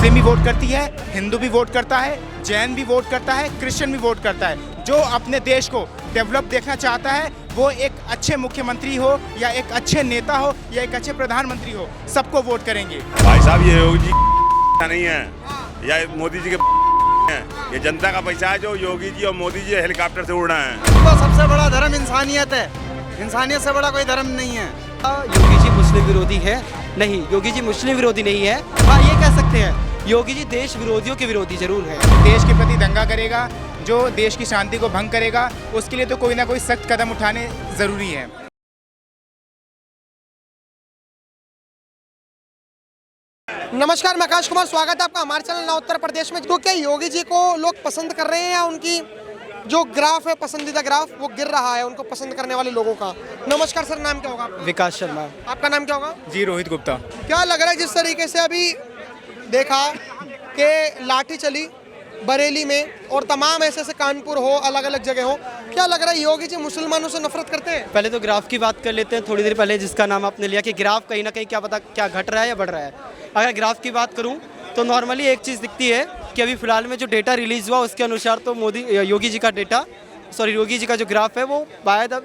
मुस्लिम भी वोट करती है, हिंदू भी वोट करता है, जैन भी वोट करता है, क्रिश्चियन भी वोट करता है। जो अपने देश को डेवलप देखना चाहता है वो एक अच्छे मुख्यमंत्री हो या एक अच्छे नेता हो या एक अच्छे प्रधानमंत्री हो, सबको वोट करेंगे। भाई साहब ये योगी जी नहीं है या मोदी जी के है, ये जनता का पैसा है जो योगी जी और मोदी जी हेलीकॉप्टर से उड़ रहे हैं। तो सबसे बड़ा धर्म इंसानियत है, इंसानियत से बड़ा कोई धर्म नहीं है। योगी जी मुस्लिम विरोधी है? नहीं, योगी जी मुस्लिम विरोधी नहीं है। हाँ, ये कह सकते हैं योगी जी देश विरोधियों के विरोधी जरूर है। देश के प्रति दंगा करेगा, जो देश की शांति को भंग करेगा, उसके लिए तो कोई ना कोई सख्त कदम उठाने ज़रूरी है। नमस्कार, मैं आकाश कुमार, स्वागत है आपका हमारे चैनल नव उत्तर प्रदेश में। तो क्या योगी जी को लोग पसंद कर रहे हैं या उनकी जो ग्राफ है, पसंदीदा ग्राफ, वो गिर रहा है उनको पसंद करने वाले लोगों का? नमस्कार सर, नाम क्या होगा आपका? विकास शर्मा। आपका नाम क्या होगा? जी, रोहित गुप्ता। क्या लग रहा है जिस तरीके से अभी देखा कि लाठी चली बरेली में और तमाम ऐसे कानपुर हो, अलग अलग जगह हो, क्या लग रहा है योगी जी मुसलमानों से नफरत करते हैं? पहले तो ग्राफ की बात कर लेते हैं। थोड़ी देर पहले जिसका नाम आपने लिया कि ग्राफ कहीं ना कहीं क्या पता क्या घट रहा है या बढ़ रहा है। अगर ग्राफ की बात करूं तो नॉर्मली एक चीज़ दिखती है कि अभी फिलहाल में जो डेटा रिलीज़ हुआ उसके अनुसार तो योगी जी का जो ग्राफ है वो बाय द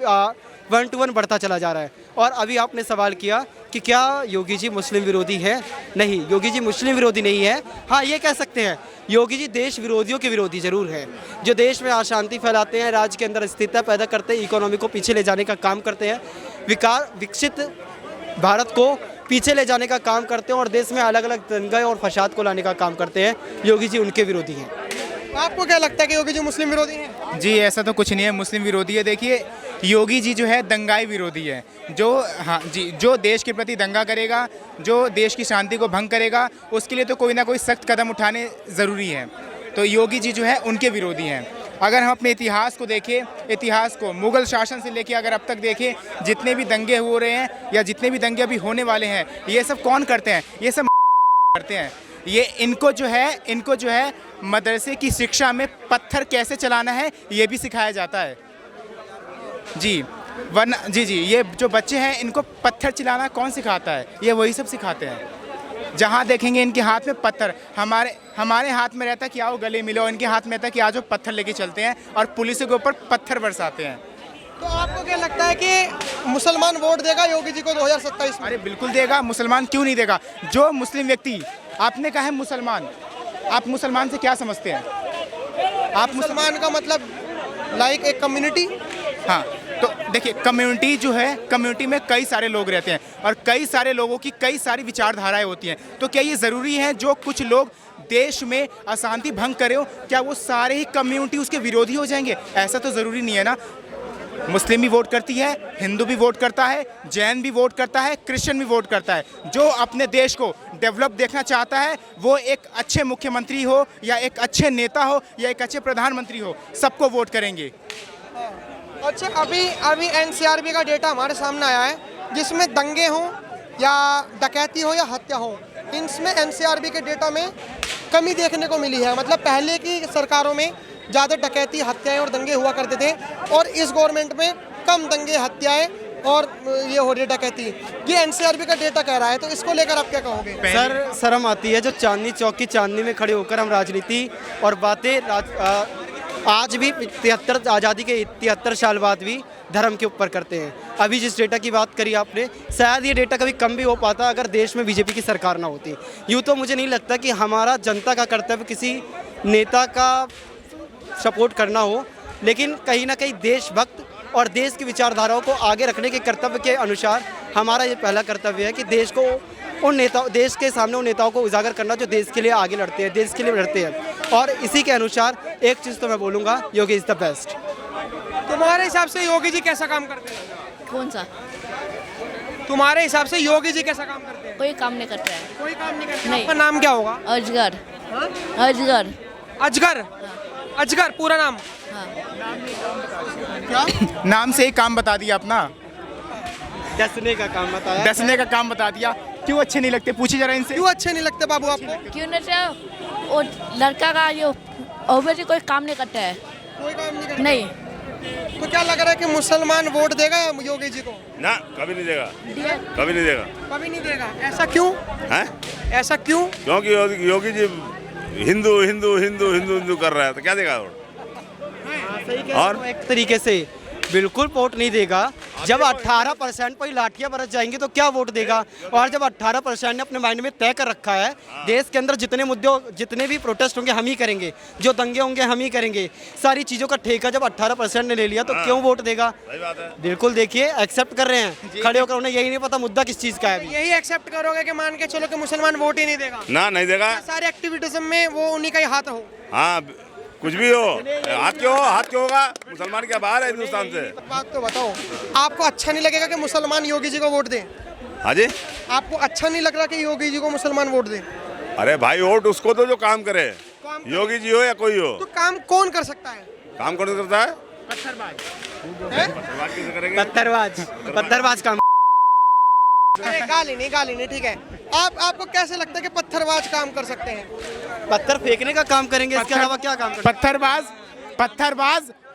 1 to 1 बढ़ता चला जा रहा है। और अभी आपने सवाल किया कि क्या योगी जी मुस्लिम विरोधी है? नहीं, योगी जी मुस्लिम विरोधी नहीं है। हाँ, ये कह सकते हैं योगी जी देश विरोधियों के विरोधी जरूर है। जो देश में अशांति फैलाते हैं, राज्य के अंदर अस्थिरता पैदा करते हैं, इकोनॉमी को पीछे ले जाने का काम करते हैं, विकसित भारत को पीछे ले जाने का काम करते हैं और देश में अलग अलग दंगे और फसाद को लाने का काम करते हैं, योगी जी उनके विरोधी हैं। आपको क्या लगता है कि योगी जी मुस्लिम विरोधी हैं? जी, ऐसा तो कुछ नहीं है, मुस्लिम विरोधी है। देखिए, योगी जी जो है दंगाई विरोधी है। जो देश के प्रति दंगा करेगा, जो देश की शांति को भंग करेगा, उसके लिए तो कोई ना कोई सख्त कदम उठाने ज़रूरी है। तो योगी जी जो है उनके विरोधी हैं। अगर हम अपने इतिहास को देखें, इतिहास को मुग़ल शासन से लेकर अगर अब तक देखें, जितने भी दंगे हो रहे हैं या जितने भी दंगे अभी होने वाले हैं, ये सब कौन करते हैं? ये सब करते हैं। ये इनको जो है मदरसे की शिक्षा में पत्थर कैसे चलाना है ये भी सिखाया जाता है। जी, वरना जी, ये जो बच्चे हैं इनको पत्थर चलाना कौन सिखाता है? ये वही सब सिखाते हैं। जहाँ देखेंगे इनके हाथ में पत्थर, हमारे हाथ में रहता है कि आओ गले मिलो, इनके हाथ में रहता है कि आज वो पत्थर लेके चलते हैं और पुलिस के ऊपर पत्थर बरसाते हैं। तो आपको क्या लगता है कि मुसलमान वोट देगा योगी जी को 2027 में? अरे बिल्कुल देगा, मुसलमान क्यों नहीं देगा? जो मुस्लिम व्यक्ति, आपने कहा है मुसलमान, आप मुसलमान से क्या समझते हैं? आप मुसलमान का मतलब लाइक एक कम्युनिटी? हाँ, तो देखिए, कम्युनिटी जो है, कम्युनिटी में कई सारे लोग रहते हैं और कई सारे लोगों की कई सारी विचारधाराएं होती हैं। तो क्या ये ज़रूरी है जो कुछ लोग देश में अशांति भंग करे हो, क्या वो सारे ही कम्युनिटी उसके विरोधी हो जाएंगे? ऐसा तो ज़रूरी नहीं है ना। मुस्लिम भी वोट करती है, हिंदू भी वोट करता है, जैन भी वोट करता है, क्रिश्चियन भी वोट करता है। जो अपने देश को डेवलप देखना चाहता है वो एक अच्छे मुख्यमंत्री हो या एक अच्छे नेता हो या एक अच्छे प्रधानमंत्री हो, सबको वोट करेंगे। अच्छा, अभी एनसीआरबी का डेटा हमारे सामने आया है जिसमें दंगे हों या डकैती हो या हत्या हो, इनमें एनसीआरबी के डेटा में कमी देखने को मिली है। मतलब पहले की सरकारों में ज़्यादा डकैती, हत्याएं और दंगे हुआ करते थे और इस गवर्नमेंट में कम दंगे, हत्याएं और ये हो रही डकैती। ये एनसीआरबी का डेटा कह रहा है, तो इसको लेकर आप क्या कहोगे? सर, शर्म आती है जो चांदनी चौक की चांदनी में खड़े होकर हम राजनीति और बातें आज भी 73 आज़ादी के 73 साल बाद भी धर्म के ऊपर करते हैं। अभी जिस डेटा की बात करी आपने, शायद ये डेटा कभी कम भी हो पाता अगर देश में बीजेपी की सरकार ना होती। यूँ तो मुझे नहीं लगता कि हमारा जनता का कर्तव्य किसी नेता का सपोर्ट करना हो, लेकिन कहीं ना कहीं देशभक्त और देश की विचारधाराओं को आगे रखने के कर्तव्य के अनुसार हमारा ये पहला कर्तव्य है कि देश के सामने उन नेताओं को उजागर करना जो देश के लिए आगे लड़ते हैं, देश के लिए लड़ते हैं। और इसी के अनुसार एक चीज़ तो मैं बोलूँगा, योगी इज़ द बेस्ट। तुम्हारे हिसाब से योगी जी कैसा काम करते हैं? कौन सा? तुम्हारे हिसाब से योगी जी कैसा काम करते हैं? कोई काम नहीं करता है। कोई काम नहीं करते। नहीं। आपका नाम क्या होगा? अजगर। हाँ? अजगर। अजगर? अजगर पूरा नाम? हाँ। क्या? नाम से ही काम बता दिया अपना, डसने का काम बताया। डसने का काम बता दिया। क्यों अच्छे नहीं लगते? पूछिए जरा इनसे। क्यों अच्छे नहीं लगते बाबू आपको? क्यों नहीं? वो लड़का का जो ओवर कोई काम नहीं करता है। कोई काम नहीं करते। नहीं। तो क्या लग रहा है कि मुसलमान वोट देगा योगी जी को? ना, कभी नहीं देगा, कभी नहीं देगा। कभी नहीं देगा। ऐसा क्यों? हैं? ऐसा क्यों? क्योंकि योगी जी हिंदू हिंदू हिंदू हिंदू हिंदू कर रहा है, तो क्या देगा वोट? और एक तरीके से बिल्कुल वोट नहीं देगा। जब 18% पर ही लाठियां बरस जाएंगी तो क्या वोट देगा? और जब 18% ने अपने माइंड में तय कर रखा है देश के अंदर जितने मुद्दे, जितने भी प्रोटेस्ट होंगे हम ही करेंगे, जो दंगे होंगे हम ही करेंगे, सारी चीज़ों का ठेका जब 18% ने ले लिया तो क्यों वोट देगा? सही बात है। बिल्कुल देखिए एक्सेप्ट कर रहे हैं खड़े होकर, उन्हें यही नहीं पता मुद्दा किस चीज़ का है अभी। यही एक्सेप्ट करोगे कि मान के चलो कि मुसलमान वोट ही नहीं देगा? ना, नहीं देगा। सारे एक्टिविटीज्म में वो उन्हीं का ही हाथ हो। हाँ, कुछ भी हो, हाथ क्यों हो, हाथ क्यों होगा? मुसलमान क्या बाहर है हिंदुस्तान से? बात तो बताओ, आपको अच्छा नहीं लगेगा कि मुसलमान योगी जी को वोट दें? हाँ जी। आपको अच्छा नहीं लग रहा कि योगी जी को मुसलमान वोट दें? अरे भाई, वोट उसको तो जो काम करे, योगी जी हो या कोई हो। तो काम कौन कर सकता है? काम कौन करता है? पत्थरबाज काम। अरे गाली नहीं, ठीक है। आपको कैसे लगता है कि पत्थरबाज काम कर सकते हैं? पत्थर फेंकने का काम करेंगे, इसके अलावा क्या काम करेंगे?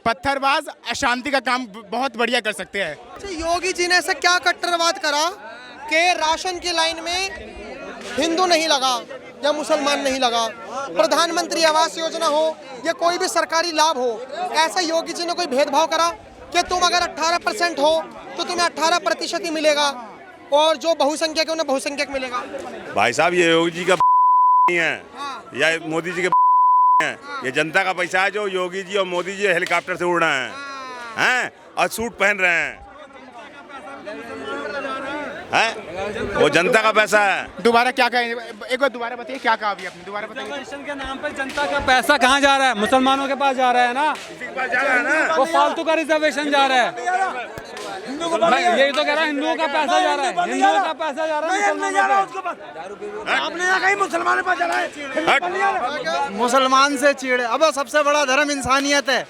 पत्थरबाज अशांति का काम बहुत बढ़िया कर सकते हैं। अच्छा, योगी जी ने ऐसा क्या कट्टरवाद करा कि राशन की लाइन में हिंदू नहीं लगा या मुसलमान नहीं लगा? प्रधानमंत्री आवास योजना हो या कोई भी सरकारी लाभ हो, ऐसा योगी जी ने कोई भेदभाव करा कि तुम अगर 18% हो तो तुम्हें 18% ही मिलेगा और जो बहुसंख्यक है उन्हें बहुसंख्यक मिलेगा? भाई साहब, ये योगी जी का नहीं है या मोदी जी के है, ये जनता का पैसा है जो योगी जी और मोदी जी हेलीकॉप्टर से उड़ रहे हैं और सूट पहन रहे हैं। वो जनता का पैसा है। दोबारा क्या कहें, एक बार दोबारा बताइए क्या कहा अभी आपने, दोबारा बताइए। रिजर्वेशन के नाम पर जनता का पैसा कहाँ जा रहा है? मुसलमानों के पास जा रहा है ना, वो फालतू का रिजर्वेशन जा रहा है। मैं यही तो कह रहा हूँ, हिंदुओं का पैसा जा रहा है, हिंदुओं का पैसा जा रहा है मुसलमानों पे। आपने यहाँ कहीं मुसलमान पे चला है? मुसलमान से चिढ़े। अब सबसे बड़ा धर्म इंसानियत है।